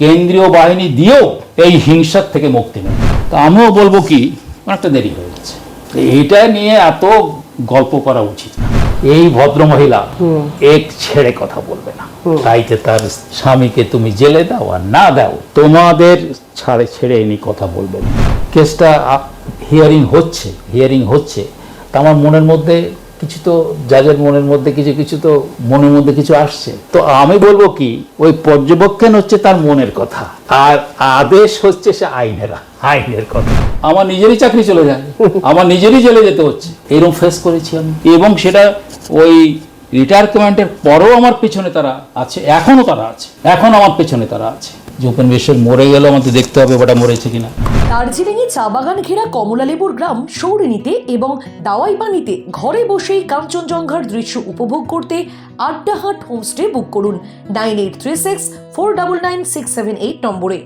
কেন্দ্রীয় বাহিনী দিয়েও এই হিংসার থেকে মুক্তি নেই। তা আমিও বলবো কি, অনেকটা দেরি হয়ে গেছে, এটা নিয়ে এত গল্প করা উচিত না। এই ভদ্রমহিলা এক ছেড়ে কথা বলবে না, তাইতে তার স্বামীকে তুমি জেলে দাও আর না দাও, তোমাদের ছেড়ে এনে কথা বলবে না। কেসটা হিয়ারিং হচ্ছে তা আমার মনের মধ্যে কিছু তো, জাজের মনের মধ্যে কিছু তো মনের মধ্যে কিছু আসছে। তো আমি বলবো কি, ওই পর্যবেক্ষণ হচ্ছে তার মনের কথা, আর আদেশ হচ্ছে সে আইনের কথা। আমার নিজেরই চাকরি চলে যায়, আমার নিজেরই জেলে যেতে হচ্ছে, এরকম ফেস করেছি আমি। এবং সেটা ওই রিটায়ারমেন্টের পরেও আমার পেছনে তারা আছে, এখনো তারা আছে, এখন আমার পেছনে তারা আছে। যে উপেন মরে গেল, আমাদের দেখতে হবে ওটা মরেছে কিনা। দার্জিলিংয়ে চা বাগান ঘেরা কমলালেবুর গ্রাম সৌরিনীতে এবং দাওয়াইপানিতে ঘরে বসেই কাঞ্চনজঙ্ঘার দৃশ্য উপভোগ করতে আড্ডাহাট হোমস্টে বুক করুন 9836499678 নম্বরে।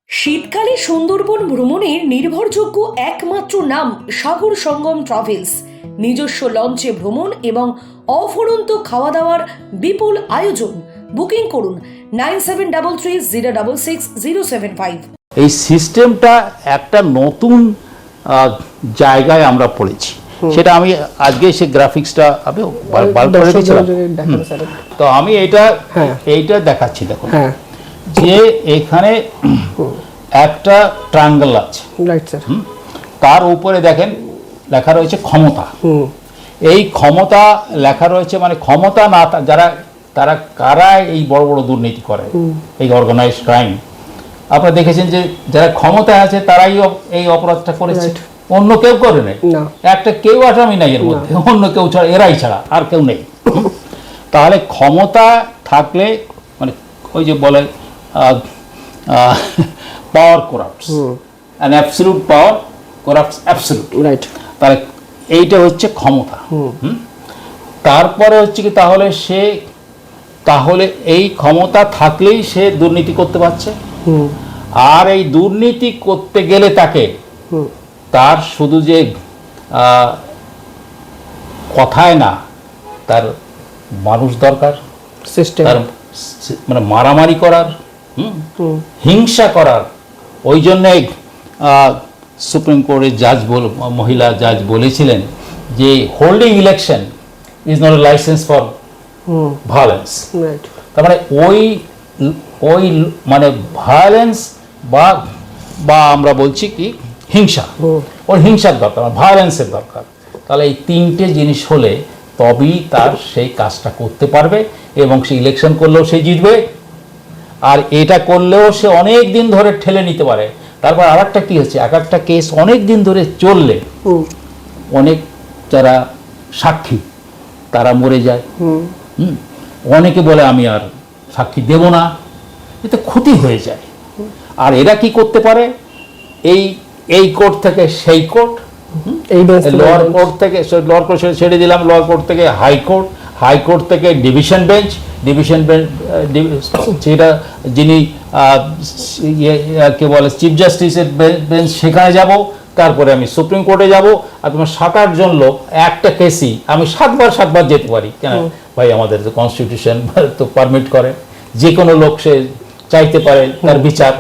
শীতকালে সুন্দরবন ভ্রমণের নির্ভরযোগ্য একমাত্র নাম সাগর সঙ্গম ট্রাভেলস। নিজস্ব লঞ্চে ভ্রমণ এবং অফুরন্ত খাওয়া দাওয়ার বিপুল আয়োজন। বুকিং করুন 9733066075। এই সিস্টেমটা একটা নতুন জায়গায় আমরা পড়েছি, সেটা আমি আজকে সে গ্রাফিক্সটা আমি বার করে দিয়েছিলাম। তো আমি এইটা দেখাচ্ছি, দেখো যে এখানে একটা ট্রায়াঙ্গেল আছে, তার উপরে দেখেন লেখা রয়েছে ক্ষমতা। এই ক্ষমতা লেখা রয়েছে, মানে ক্ষমতা না তারা কারা এই বড় বড় দুর্নীতি করে, এই অর্গানাইজড ক্রাইম। আপনারা দেখেছেন যে যারা ক্ষমতায় আছে তারাই এই অপরাধটা করেছে, অন্য কেউ করে নাই। একটা কেউ আসামি নাই এর মধ্যে, অন্য কেউ ছাড়া, এরাই ছাড়া আর কেউ নেই। তাহলে ক্ষমতা থাকলে, মানে ওই যে বলে power corrupts, and absolute power corrupts absolute, right. তাহলে এইটা হচ্ছে ক্ষমতা। তারপরে হচ্ছে কি, তাহলে এই ক্ষমতা থাকলেই সে দুর্নীতি করতে পারছে। আর এই দুর্নীতি করতে গেলে তার শুধু যে কথায় না, তার মানুষ দরকার, তার মানে মারামারি করার, হিংসা করার। ওই জন্য সুপ্রিম কোর্টের মহিলা জাজ বলেছিলেন যে holding election is not a licence for violence. তার মানে ওই মানে ভায়োলেন্স বা আমরা বলছি কি হিংসা, ওর হিংসার দরকার, ভায়োলেন্সের দরকার। তাহলে এই তিনটে জিনিস হলে তবেই তার সেই কাজটা করতে পারবে, এবং সে ইলেকশন করলেও সে জিতবে, আর এটা করলেও সে অনেক দিন ধরে ঠেলে নিতে পারে। তারপর আর একটা কি হচ্ছে, এক একটা কেস অনেক দিন ধরে চললে অনেক যারা সাক্ষী তারা মরে যায়। অনেকে বলে আমি আর সাক্ষী দেব না, এতে ক্ষতি হয়ে যায়। আর এরা কি করতে পারে, এই কোর্ট থেকে সেই কোর্ট, লোয়ার কোর্ট থেকে লোয়ার কোর্ট ছেড়ে দিলাম, লোয়ার কোর্ট থেকে হাইকোর্ট, হাইকোর্ট থেকে ডিভিশন বেঞ্চ, যেটা যিনি কে বলে চিফ জাস্টিসের বেঞ্চ, সেখানে যাব। তারপরে আমি সুপ্রিম কোর্টে যাব। আর তোমার 7-8 জন লোক একটা কেসই আমি 7বার যেতে পারি কেন ভাই? আমাদের তো কনস্টিটিউশন তো পারমিট করে, যে কোনো লোক সে চাইতে পারে তার বিচার।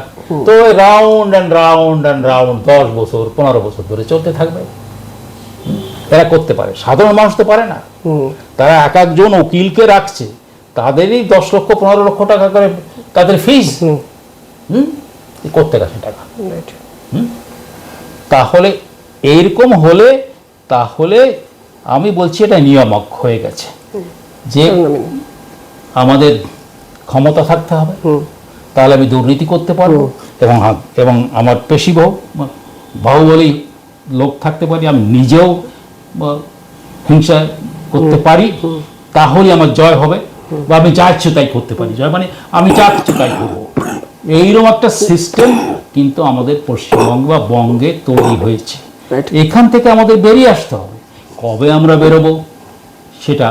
তো রাউন্ড অ্যান্ড রাউন্ড 10 বছর 15 বছর ধরে চলতে থাকবে। এরা করতে পারে, সাধারণ মানুষ তো পারে না। তারা এক একজন উকিলকে রাখছে, তাদেরই 10 লক্ষ 15 লক্ষ টাকা করে তাদের ফিস, করতে গেছে টাকা। তাহলে এইরকম হলে, তাহলে আমি বলছি এটা নিয়ামক হয়ে গেছে যে আমাদের ক্ষমতা থাকতে হবে, তাহলে আমি দুর্নীতি করতে পারবো, এবং আমার পেশি বাহুবলী লোক থাকতে পারি, আমি নিজেও হিংসা করতে পারি, তাহলে আমার জয় হবে। বা আমি যা ইচ্ছে তাই করতে পারি, জয় মানে আমি যা ইচ্ছে তাই করবো। এইরকম একটা সিস্টেম কিন্তু আমাদের পশ্চিমবঙ্গ বা বঙ্গে তৈরি হয়েছে। এখান থেকে আমাদের বেরিয়ে আসতে হবে। কবে আমরা বেরোবো সেটা,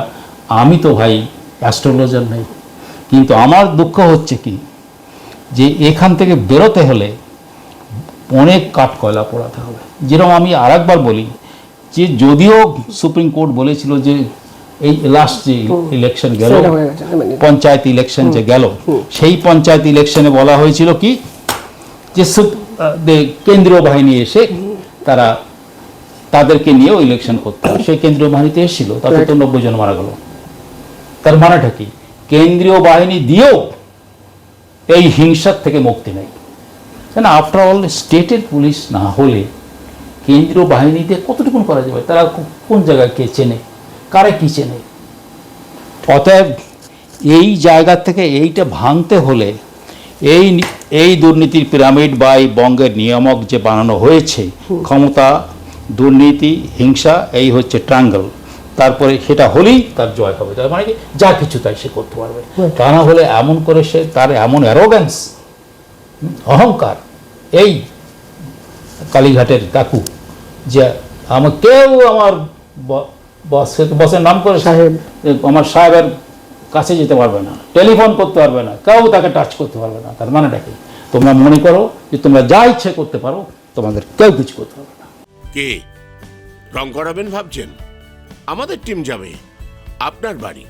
আমি তো ভাই অ্যাস্ট্রোলজার নেই, কিন্তু আমার দুঃখ হচ্ছে কি, যে এখান থেকে বেরোতে হলে অনেক কাঠকয়লা পোড়াতে হবে। যেরকম আমি আরেকবার বলি যে যদিও সুপ্রিম কোর্ট বলেছিল যে এই লাস্ট যে ইলেকশন গেল, পঞ্চায়েত ইলেকশন যে গেল, সেই পঞ্চায়েত ইলেকশনে বলা হয়েছিল কি যে কেন্দ্রীয় বাহিনী এসে তাদেরকে নিয়েও ইলেকশন করতে হবে। সেই কেন্দ্রীয় বাহিনীতে এসেছিল, তাতে তো 90 জন মারা গেল। তার মানেটা কি? কেন্দ্রীয় বাহিনী দিয়েও এই হিংসার থেকে মুক্তি নেই। কেন, আফটার অল স্টেটের পুলিশ না হলে কেন্দ্রীয় বাহিনীতে কতটুকু করা যাবে? তারা কোন জায়গায় কে চেনে, কারে কি চেনে? অতএব এই জায়গা থেকে এইটা ভাঙতে হলে এই দুর্নীতির পিরামিড বা এই বঙ্গের নিয়ামক যে বানানো হয়েছে, ক্ষমতা, দুর্নীতি, হিংসা, এই হচ্ছে ট্রায়াঙ্গল, তারপরে সেটা হলেই তার জয় হবে। তার মানে কি যা কিছু তাই সে করতে পারবে। তা না হলে এমন করে সে তার এমন অ্যারোগ্যান্স, অহংকার, এই কালীঘাটের কাকু যে কেউ আমার বসের নাম করে সাহেব, আমার সাহেবের কাছে যেতে পারবে না, টেলিফোন করতে পারবে না, কেউ তাকে টাচ করতে পারবে না। তার মানেটা কি? তোমরা মনে করো যে তোমরা যা ইচ্ছে করতে পারো, তোমাদের কেউ কিছু করতে পারবে না। কে রং করাবেন ভাবছেন? আমাদের টিম যাবে আপনার বাড়ি।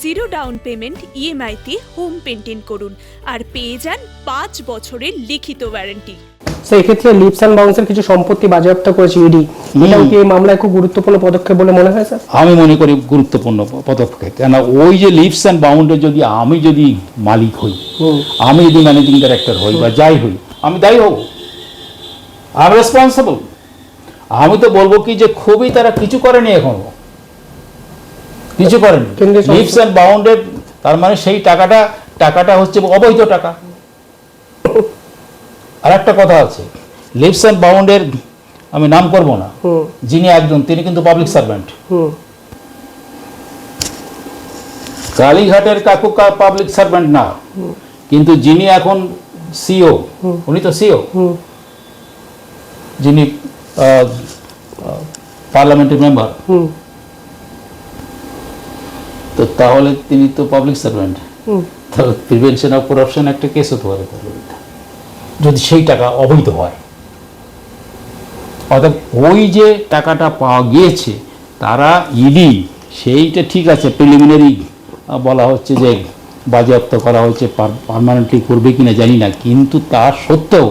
0 ডাউন পেমেন্ট ইএমআইতে হোম পেইন্টিং করুন আর পেয়ে যান 5 বছরের লিখিত ওয়ারেন্টি। সেই ক্ষেত্রে লিপস অ্যান্ড বাউন্সের কিছু সম্পত্তি বাজেয়াপ্ত করেছে ইডি, এটাও কি এই মামলায় খুব গুরুত্বপূর্ণ পদক্ষেপ বলে মনে হয় স্যার? আমি মনে করি গুরুত্বপূর্ণ পদক্ষেপ। কেন, ওই যে লিপস অ্যান্ড বাউন্ডে যদি আমি মালিক হই, আমি যদি ম্যানেজিং ডাইরেক্টর হই বা যাই হই, আমি দায়ী হব, আই এম রেসপন্সিবল। আমি তো বলবো কি যে খুবই তারা কিছু করেনি, এখনো কিছু করেনি লিপস অ্যান্ড বাউন্ডের। তার মানে সেই টাকাটা হচ্ছে অবৈধ টাকা। আর একটা কথা আছে, লিপস অ্যান্ড বাউন্ডের আমি নাম করব না, যিনি একজন, তিনি কিন্তু পাবলিক সার্ভেন্ট। কালীঘাটের কাকু পাবলিক সার্ভেন্ট না, কিন্তু যিনি এখন সিও, উনি তো সিও, যিনি পার্লামেন্টের মেম্বার, তো তাহলে তিনি তো পাবলিক সার্ভেন্ট। তাহলে প্রিভেনশন অফ করাপশন একটা কেস হতে পারে যদি সেই টাকা অবৈধ হয়। অর্থাৎ ওই যে টাকাটা পাওয়া গিয়েছে, তারা ইডি সেইটা ঠিক আছে প্রিলিমিনারি বলা হচ্ছে যে বাজেয়াপ্ত করা হচ্ছে, পার্মানেন্টলি করবে কিনা জানি না, কিন্তু তা সত্ত্বেও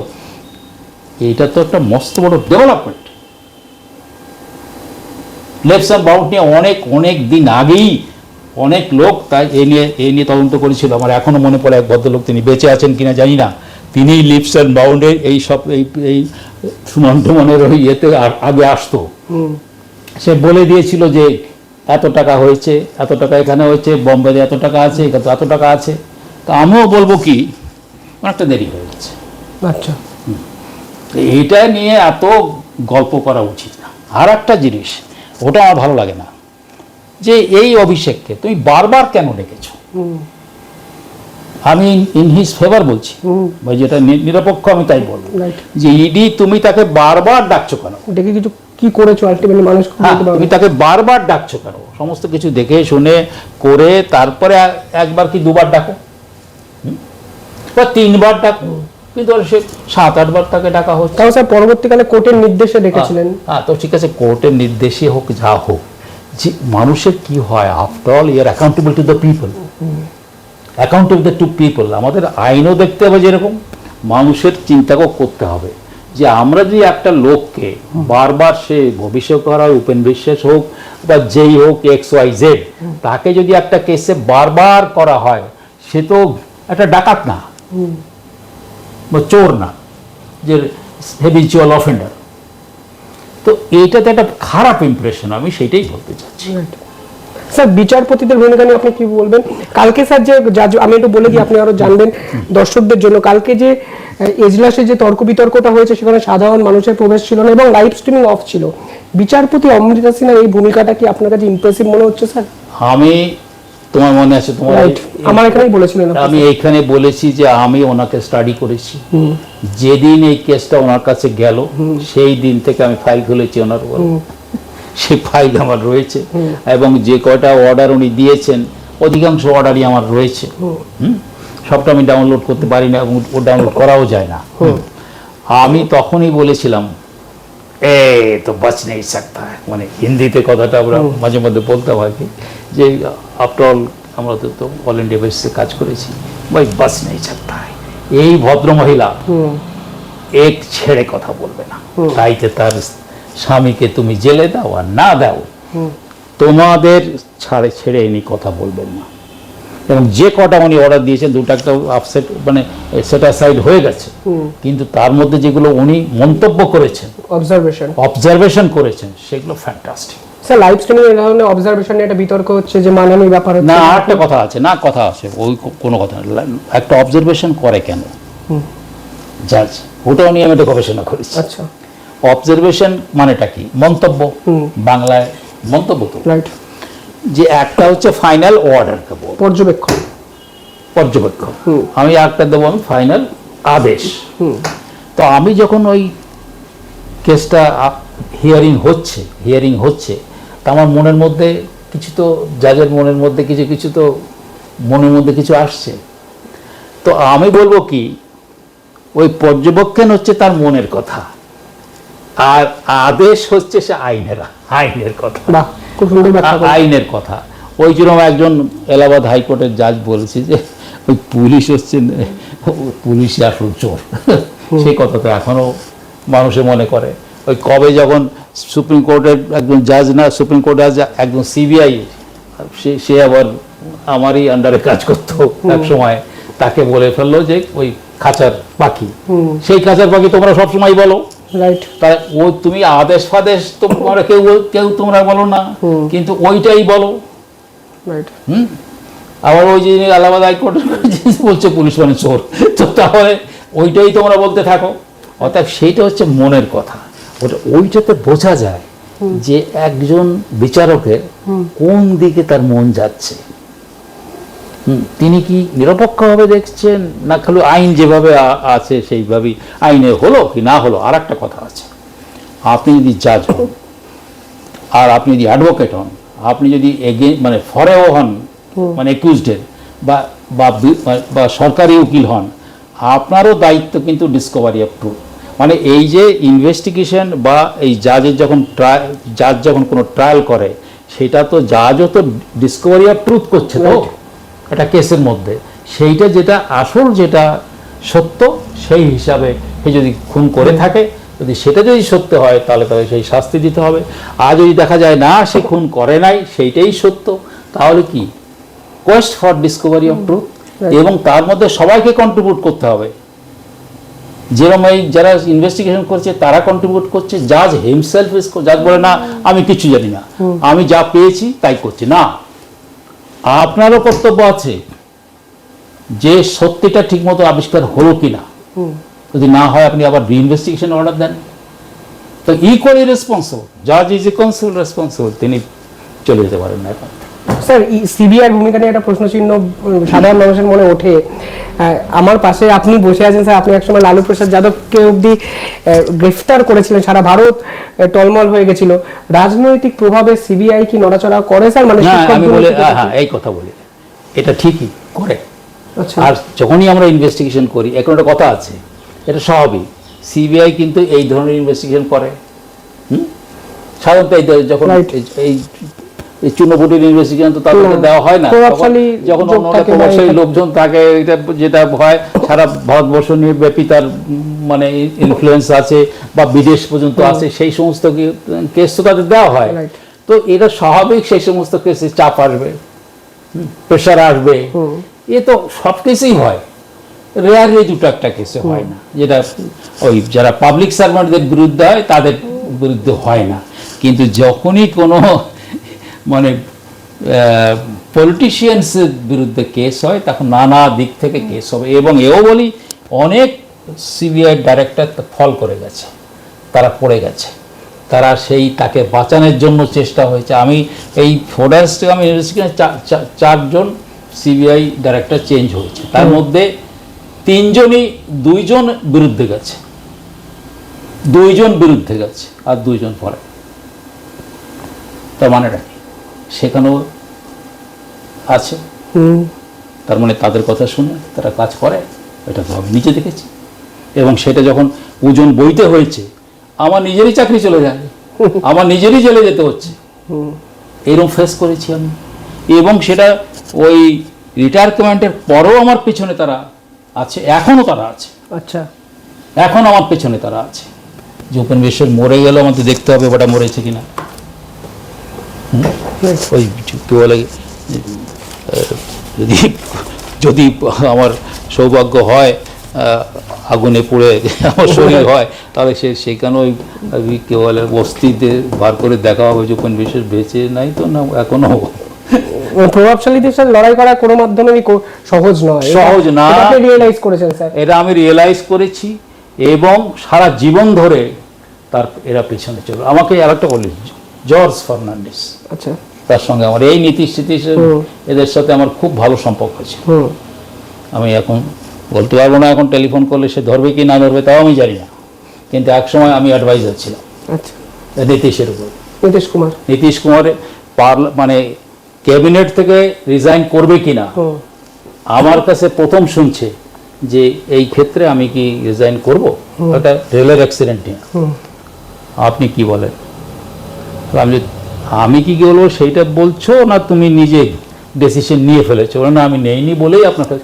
এটা তো একটা মস্ত বড় ডেভেলপমেন্ট। লিপস অ্যান্ড বাউন্ড নিয়ে অনেক দিন আগেই অনেক লোক তাই এই নিয়ে তদন্ত করেছিল। আমার এখনো মনে পড়ে এক ভদ্রলোক, তিনি বেঁচে আছেন কিনা জানি না, তিনি লিপস অ্যান্ড বাউন্ডের এই সব এই সুমন্টমনের ওই ইয়েতে আগে আসতো। সে বলে দিয়েছিল যে এত টাকা হয়েছে, এত টাকা এখানে হয়েছে, বোম্বেতে এত টাকা আছে, এখানে এত টাকা আছে। তো আমিও বলবো কি, অনেকটা দেরি হয়ে গেছে। আচ্ছা, এইটা নিয়ে এত গল্প করা উচিত না। আর একটা জিনিস, ওটা আমার ভালো লাগে না, যে এই অভিষেককে তুমি বারবার কেন ডেকেছো? আমি ইন হিজ ফেভার বলছি, বা যেটা নিরপেক্ষ আমি তাই বলবো, যে ইডি তুমি তাকে বারবার ডাকছো কেন? ডেকে কিছু কি করেছো আলটিমেটলি মানুষ? তুমি তাকে বারবার ডাকছো কেন? সমস্ত কিছু দেখে শুনে করে তারপরে একবার কি দুবার ডাকো বা 3 বার ডাকো, কিন্তু সে 7-8 বার তাকে ডাকা হচ্ছে। তাও স্যার পরবর্তীকালে কোর্টের নির্দেশে ডেকেছিলেন। হ্যাঁ, তো ঠিক আছে, কোর্টের নির্দেশে হোক, যা হোক, যে মানুষের কি হয়, after all year accountable to the people, accountable two people. আমাদের আইনও দেখতে হবে, যেরকম মানুষের চিন্তাও করতে হবে যে আমরা যদি একটা লোককে বারবার, সে ভবিষ্যৎ করা হয়, উপেন বিশ্বাস হোক বা যেই হোক XYZ, তাকে যদি একটা কেসে বারবার করা হয়, সে তো একটা ডাকাত না বা চোর না, যে হ্যাবিচুয়াল অফেন্ডার। তো এইটাতে একটা খারাপ ইমপ্রেশন, আমি সেটাই বলতে চাচ্ছি। স্যার বিচারপতিদের ভূমিকা নিয়ে আপনি কি বলবেন? কালকে স্যার যে জাজ, আমি একটু বলে দিই আপনি আরো জানবেন দর্শকদের জন্য, কালকে যে এজলাসে যে তর্ক বিতর্কটা হয়েছে, সেখানে সাধারণ মানুষের প্রবেশ ছিল না এবং লাইভ স্ট্রিমিং অফ ছিল। বিচারপতি অমৃতা সিনহার এই ভূমিকাটা কি আপনার কাছে ইমপ্রেসিভ মনে হচ্ছে স্যার? আমি, তোমার মনে আছে, আমার এখানেই বলেছিলেন, আমি এইখানে বলেছি যে আমি ওনাকে স্টাডি করেছি। যেদিন এই কেসটা ওনার কাছে গেল, সেই দিন থেকে আমি ফাইল খুলেছি ওনার উপর, সেই ফাইল আমার রয়েছে, এবং যে কয়টা অর্ডার উনি দিয়েছেন অধিকাংশ অর্ডারই আমার রয়েছে। সবটা আমি ডাউনলোড করতে পারি না, এবং ও ডাউনলোড করাও যায় না। আমি তখনই বলেছিলাম এ তো বাঁচ নেই सकता है, মানে হিন্দিতে কথাটা আমরা মাঝে মধ্যে বলতে হয় কি যে আফটার অল আমরা তো অল ইন্ডিয়া বেসিসে কাজ করেছি, ভাই বাঁচ নেই सकता है। এই ভদ্র মহিলা এক ছেড়ে কথা বলবে না, তাইতে তার স্বামীকে তুমি জেলে দাও আর না দাও, তোমাদের ছেড়ে এনে কথা বলবেন না। এবং যে কটা উনি অর্ডার দিয়েছেন দুটো একটা আপসেট মানে সেটা সাইড হয়ে গেছে, কিন্তু তার মধ্যে যেগুলো উনি মন্তব্য করেছেন, অবজারভেশন করেছেন, সেগুলো ফ্যান্টাস্টিক। স্যার লাইভ স্ট্রিমিং এর ধরনের অবজারভেশন নিয়ে একটা বিতর্ক হচ্ছে যে মাননীয় ব্যাপার হচ্ছে না, আরেকটা কথা আছে, না কথা আছে, ওই কোনো কথা না, একটা অবজারভেশন করে কেন জাজ, ওটাও নিয়ে আমি একটা গবেষণা করেছি। আচ্ছা, অবজারভেশন মানেটা কি? মন্তব্য, বাংলায় মন্তব্য তো, রাইট। যে একটা হচ্ছে ফাইনাল অর্ডার, পর্যবেক্ষণ, আমি একটা দেবো আমি ফাইনাল আদেশ। তো আমি যখন ওই কেসটা হিয়ারিং হচ্ছে তা আমার মনের মধ্যে কিছু তো, জাজের মনের মধ্যে কিছু তো মনের মধ্যে কিছু আসছে। তো আমি বলবো কি, ওই পর্যবেক্ষণ হচ্ছে তার মনের কথা, আর আদেশ হচ্ছে সে আইনের কথা, আইনের কথা। ওই জন্য একজন এলাহাবাদ হাইকোর্টের জাজ বলেছে যে ওই পুলিশ হচ্ছে, পুলিশই আসল চোর, সেই কথা তো এখনো মানুষে মনে করে। ওই কবে যখন সুপ্রিম কোর্টের একজন জাজ না, সুপ্রিম কোর্টের একজন সিবিআই, সে আবার আমারই আন্ডারে কাজ করতো এক সময়, তাকে বলে ফেললো যে ওই খাঁচার পাখি, সেই খাঁচার পাখি তোমরা সবসময় বলো, রাইট। তাই ও তুমি আদেশ ফাদেশ তোমরা কেউ তোমরা বলো না, কিন্তু ওইটাই বলো, রাইট। আবার ওই যে এলাহাবাদ হাইকোর্টের বলছে পুলিশ মানে চোর, তো তাহলে ওইটাই তোমরা বলতে থাকো। অর্থাৎ সেইটা হচ্ছে মনের কথা, ওইটাতে বোঝা যায় যে একজন বিচারকের কোন দিকে তার মন যাচ্ছে, তিনি কি নিরপেক্ষভাবে দেখছেন, না খালি আইন যেভাবে আছে সেইভাবেই আইনে হলো কি না হলো। আর একটা কথা আছে, আপনি যদি জাজ হন আর আপনি যদি অ্যাডভোকেট হন, আপনি যদি মানে ফরেও হন, মানে একিউজডের বা সরকারি উকিল হন, আপনারও দায়িত্ব কিন্তু ডিসকভারি অফ ট্রুথ। মানে এই যে ইনভেস্টিগেশন বা এই জাজ যখন কোনো ট্রায়াল করে, সেটা তো জাজও তো ডিসকভারি অফ ট্রুথ করছে তো একটা কেসের মধ্যে, সেইটা যেটা আসল, যেটা সত্য, সেই হিসাবে সে যদি খুন করে থাকে, যদি সেটা যদি সত্য হয় তাহলে তাকে সেই শাস্তি দিতে হবে। আর যদি দেখা যায় না সে খুন করে নাই, সেইটাই সত্য, তাহলে কি Quest for Discovery of truth, এবং তার মধ্যে সবাইকে কন্ট্রিবিউট করতে হবে। যেরকম এই যারা ইনভেস্টিগেশন করছে তারা কন্ট্রিবিউট করছে, জাজ হিমসেলফ, জাজ বলে না আমি কিছু জানি না, আমি যা পেয়েছি তাই করছি না। আপনারও কর্তব্য আছে যে সত্যিটা ঠিকমতো আবিষ্কার হলো কিনা, যদি না হয় আপনি আবার রিইনভেস্টিগেশন অর্ডার দেন, তো ইকুয়ালি রেসপন্সিবল, জাজ ইজ ইকুয়ালি রেসপন্সিবল, তিনি চলে যেতে পারেন না। স্যার সিবিআই ভূমিকা নিয়ে একটা প্রশ্নচিহ্ন সাধারণ মানুষের মনে ওঠে। আমার পাশে আপনি বসে আছেন স্যার, আপনি একসময় লালু প্রসাদ যাদবকে অবধি গ্রেফতার করেছিলেন, সারা ভারত টলমল হয়ে গেছিল। রাজনৈতিক প্রভাবে সিবিআই কি নড়াচড়া করে স্যার? মানে আমি বলে এই কথা বলি, এটা ঠিকই করে। আচ্ছা, আর যখনই আমরা ইনভেস্টিগেশন করি, এখন একটা কথা আছে, এটা স্বাভাবিক, সিবিআই কিন্তু এই ধরনের ইনভেস্টিগেশন করে। সাধারণত যখন এই চুনোপুটির ইনভেস্টিগেশন তো তাদেরকে দেওয়া হয় না, যখন প্রভাবশালী লোকজন থাকে, এটা যেটা হয় সারা ভারতবর্ষ নিয়ে ব্যাপী তার মানে ইনফ্লুয়েন্স আছে বা বিদেশ পর্যন্ত আছে, সেই সমস্ত কেস তো তাদের দেওয়া হয়। তো এটা স্বাভাবিক, সেই সমস্ত কেসে চাপ আসবে, প্রেশার আসবে, এ তো সব কেসেই হয়, রেয়ারলি দুটো একটা কেসে হয় না, যেটা ওই যারা পাবলিক সার্ভেন্টদের বিরুদ্ধে হয় তাদের বিরুদ্ধে হয় না। কিন্তু যখনই কোনো মানে পলিটিশিয়ানসের বিরুদ্ধে কেস হয়, তখন নানা দিক থেকে কেস হবে। এবং এও বলি, অনেক সিবিআই ডাইরেক্টর ফল করে গেছে, তারা পড়ে গেছে, তারা সেই তাকে বাঁচানোর জন্য চেষ্টা হয়েছে। আমি এই ফোরেস্ট আমি চারজন সিবিআই ডাইরেক্টর চেঞ্জ হয়েছে, তার মধ্যে দুইজন বিরুদ্ধে গেছে, আর দুইজন পরে। তার মানেটা কি? সেখানেও আছে, তার মানে তাদের কথা শুনে তারা কাজ করে, এটা তো আমি নিজে দেখেছি। এবং সেটা যখন ওজন বইতে হয়েছে আমার নিজেরই চাকরি চলে যায়, আমার নিজেরই জেলে যেতে হচ্ছে, এরকম ফেস করেছি আমি। এবং সেটা ওই রিটায়ারমেন্টের পরেও আমার পেছনে তারা আছে, এখনও তারা আছে, আচ্ছা, এখন আমার পেছনে তারা আছে। যে উপেন বিশ্বের মরে গেল, আমাদের দেখতে হবে ওটা মরেছে কিনা। ওই কি বলে, যদি যদি আমার সৌভাগ্য হয় আগুনে পুড়ে আমার শরীর হয়, তাহলে সেখানে ওই কি বলে বস্তিতে বার করে দেখা হবে যে উপেন বিশ্বের বেঁচে নাই তো না এখনো। প্রভাবশালীদের সাথে লড়াই করা কোনো মাধ্যমেই সহজ নয়, সহজ না, আপনি রিয়েলাইজ করেছেন স্যার? এটা আমি রিয়েলাইজ করেছি এবং সারা জীবন ধরে তার এরা পেছনে চলবে। আমাকে আর একটা বলি, জর্জ ফার্নান্ডিস, আচ্ছা, তার সঙ্গে আমার এই নীতিশ এদের সাথে আমার খুব ভালো সম্পর্ক আছে। আমি এখন বলতে পারবো না এখন টেলিফোন করলে সে ধরবে কি না ধরবে তাও আমি জানি না, কিন্তু একসময় আমি অ্যাডভাইজার ছিলাম আচ্ছা, নীতিশের উপর। নীতিশ কুমারের মানে ক্যাবিনেট থেকে রিজাইন করবে কিনা আমার কাছে প্রথম শুনছে যে এই ক্ষেত্রে আমি কি রিজাইন করব, একটা রেলের অ্যাক্সিডেন্ট নিয়ে, আপনি কি বলেন? আমি কি বলবো সেইটা বলছো না তুমি নিজে ডিসিশন নিয়ে ফেলেছো? না, আমি নেইনি বলেই আপনাকে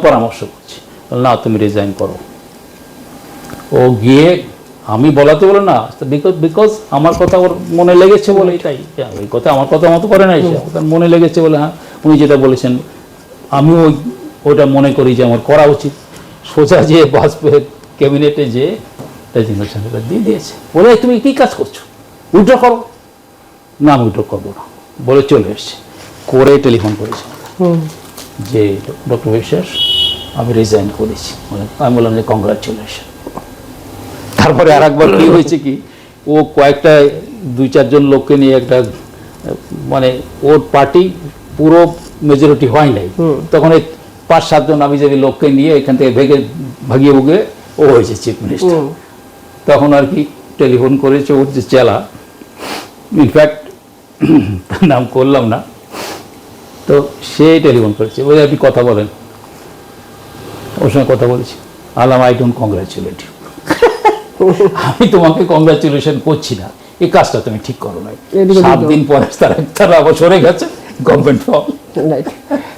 পরামর্শ করছি। না, তুমি রিজাইন করো। ও গিয়ে আমি বলাতে বলে না, বিকজ আমার কথা ওর মনে লেগেছে বলেই, তাই ওই কথা আমার কথা মতো করে নাই, সে তার মনে লেগেছে বলে হ্যাঁ উনি যেটা বলেছেন আমি ওইটা মনে করি যে আমার করা উচিত। সোজা যে বাজপেয়ী ক্যাবিনেটে যে রেজিগনেশনটা দিয়ে দিয়েছে, বলে তুমি কী কাজ করছো, উইথড্র করো। না, আমি উইথড্র করবো না বলে চলে এসছে। করে টেলিফোন করেছে যে ডক্টর বিশ্বাস আমি রিজাইন করেছি। আমি বললাম যে কংগ্রাচুলেশন। তারপরে আর একবার কি হয়েছে কি, ও কয়েকটা 2-4 জন লোককে নিয়ে একটা মানে ওর পার্টি পুরো মেজরিটি হয় নাই, তখন এই 5-7 জন আমি যদি লোককে নিয়ে এখান থেকে ভাগিয়ে ভুগে ও হয়েছে চিফ মিনিস্টার। তখন আর কি টেলিফোন করেছে ওর যে চেলা, ইনফ্যাক্ট তার নাম করলাম না, তো সে টেলিফোন করেছে, বলে আপনি কথা বলেন। ওর সঙ্গে কথা বলেছি, আলাম আই ডোন্ট কংগ্রাচুলেট ইউ, আমি তোমাকে কংগ্রাচুলেশন করছি না, এই কাজটা তুমি ঠিক করো নাই। 7 দিন পরে তারা আবার সরে গেছে গভর্নমেন্ট ফর্ম।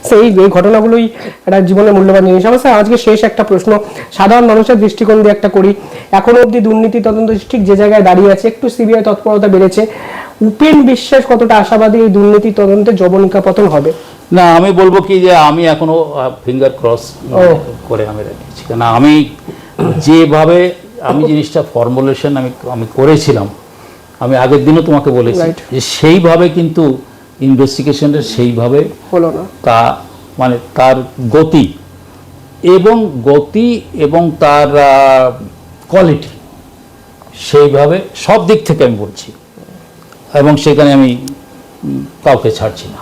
সেই এই ঘটনাগুলোই একটা জীবনের মূল্যবান জিনিস। আমার স্যার আজকে শেষ একটা প্রশ্ন সাধারণ মানুষের দৃষ্টিকোণ দিয়ে একটা করি, এখনো অবধি দুর্নীতি তদন্ত ঠিক যে জায়গায় দাঁড়িয়ে আছে, একটু সিবিআই তৎপরতা বেড়েছে, উপেন বিশ্বাস কতটা আশাবাদী এই দুর্নীতি তদন্তে জবনিকা পতন হবে? না, আমি বলবো কি যে আমি এখনো ফিঙ্গার ক্রস করে আমি রেখেছি, কেন আমি যেভাবে আমি জিনিসটা ফর্মুলেশন আমি করেছিলাম, আমি আগের দিনও তোমাকে বলেছি যে সেইভাবে কিন্তু ইনভেস্টিগেশনের সেইভাবে হলো না, তা মানে তার গতি এবং তার কোয়ালিটি সেইভাবে সব দিক থেকে আমি বলছি, এবং সেখানে আমি কাউকে ছাড়ছি না।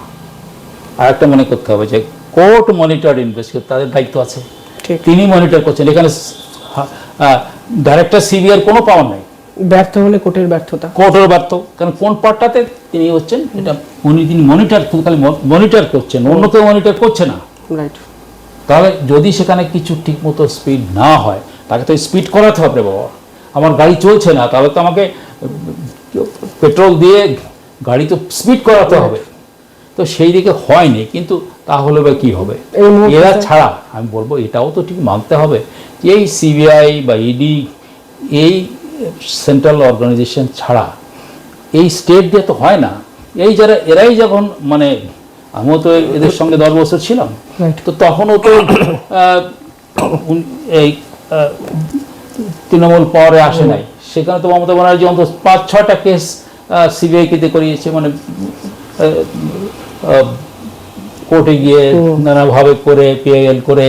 আর একটা মনে করতে হবে যে কোর্ট মনিটর ইনভেস্টিগেট, তাদের দায়িত্ব আছে, তিনি মনিটর করছেন। এখানে ডাইরেক্টর সিবিআই কোনো পাওয়ার নাই, ব্যর্থ হলে কোর্টের ব্যর্থতা, কোর্টের ব্যর্থ, কারণ কোন পার্টটাতে তিনি হচ্ছেন এটা তিনি মনিটর, খালি মনিটর করছেন, অন্য কেউ মনিটর করছে না। রাইট। তাহলে যদি সেখানে কিছু ঠিক মতো স্পিড না হয়, তাকে তো স্পিড করাতে হবে। বাবা, আমার গাড়ি চলছে না, তাহলে তো আমাকে পেট্রোল দিয়ে গাড়ি তো স্পিড করাতে হবে, তো সেই দিকে হয়নি। কিন্তু তাহলে বা কী হবে? এরা ছাড়া আমি বলবো এটাও তো ঠিক মানতে হবে যে এই সিবিআই বা ইডি এই সেন্ট্রাল অর্গানাইজেশন ছাড়া এই স্টেট দিয়ে তো হয় না। এরাই যখন মানে আমিও তো এদের সঙ্গে 10 বছর ছিলাম, তো তখনও তো এই তৃণমূল পাওয়ারে আসে নাই, সেখানে তো মমতা ব্যানার্জি অন্তত 5-6টা কেস সিবিআইকে করিয়েছে, মানে কোর্টে গিয়ে নানাভাবে করে পিআইএল করে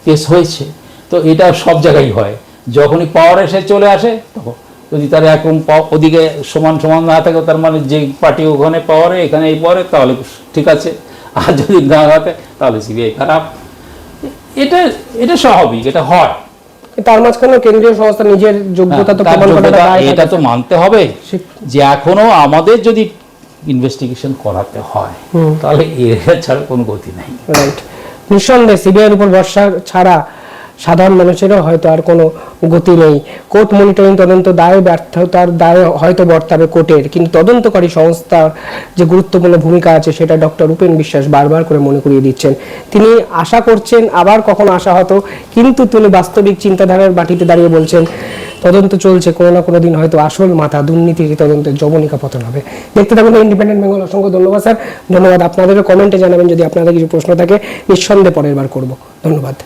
কেস হয়েছে। তো এটা সব জায়গায় হয়, যখনই পাওয়ার এসে চলে আসে তখন যদি তার এখন ওদিকে সমান না থাকে, তার মানে যে পার্টি ওখানে পাওয়ারে এখানে এই পাওয়ারে, তাহলে ঠিক আছে, আর যদি না থাকে তাহলে সিবিআই খারাপ। এটা স্বাভাবিক, এটা হয়। তার মাঝখানে কেন্দ্রীয় সংস্থা নিজের যোগ্যতা তো প্রমাণ করাটা, এটা তো মানতে হবে যে এখনো আমাদের যদি ইনভেস্টিগেশন করাতে হয় তাহলে এর ছাড়া কোনো গতি নাই। রাইট। নিঃসন্দেহে সিবিআইয়ের উপর ভরসা ছাড়া সাধারণ মানুষেরও হয়তো আর কোনো গতি নেই। কোর্ট মনিটরিং তদন্ত দায় ব্যর্থতার দায় হয়তো বর্তাবে কোর্টের, কিন্তু তদন্তকারী সংস্থার যে গুরুত্বপূর্ণ ভূমিকা আছে সেটা ডক্টর উপেন বিশ্বাস বারবার করে মনে করিয়ে দিচ্ছেন। তিনি আশা করছেন আবার কখনো আশা হতো, কিন্তু তিনি বাস্তবিক চিন্তাধারার বাটিতে দাঁড়িয়ে বলছেন তদন্ত চলছে, কোনো না কোনো দিন হয়তো আসল মাথা দুর্নীতির তদন্তের যবনিকা পতন হবে। দেখতে থাকুন ইন্ডিপেন্ডেন্ট বেঙ্গল। অসংখ্য ধন্যবাদ স্যার। ধন্যবাদ। আপনাদেরও কমেন্টে জানাবেন যদি আপনাদের কিছু প্রশ্ন থাকে, নিঃসন্দেহে পরের বার করব। ধন্যবাদ।